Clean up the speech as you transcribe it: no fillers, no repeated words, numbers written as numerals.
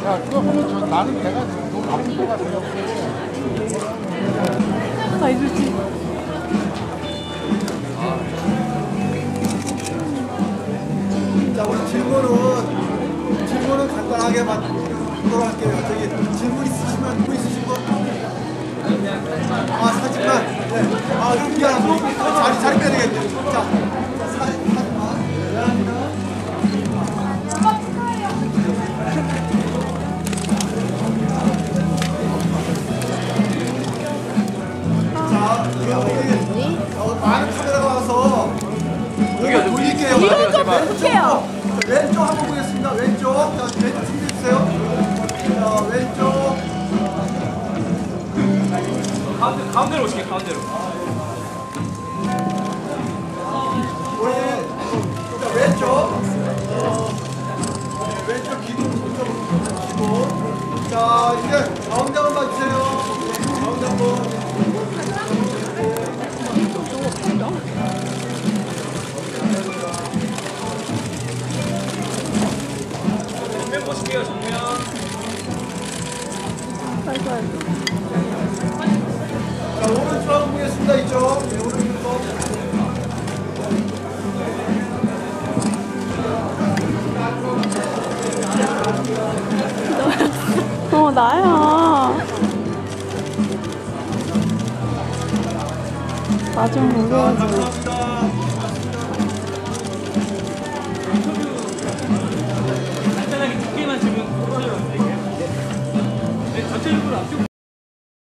야, 그거 하면 나는 내가 너무 바쁜 거 같아요. 아, 이거지. 자, 우리 질문은 간단하게 받도록 할게요. 저기 질문 있으시면 뭐 있으신 분? 아, 사진만. 네. 아, 그럼 미안합니다. 자리 빼야 되겠네. 자, 사진만. 미안합니다. 자, 여기 많은 카메라가 와서 돌릴게요. 이거 좀 어떡해요? 왼쪽 한번 보겠습니다. 왼쪽. 자, 왼쪽 준비해주세요. 자, 왼쪽. 가운데로 오시게, 가운데로. 우리, 자, 왼쪽. 왼쪽 기둥 좀 보시고. 자, 이제 가운데 한번 봐주세요. 가운데 한번. 정면 보실게요, 정면. 자, 오른쪽 한번 보겠습니다. 이쪽. 네, 오른쪽. 나야. 나 좀 무서워지. 감사합니다. 간단하게 두 개만 질문 풀어드릴게요. 네, 전체적으로 앞쪽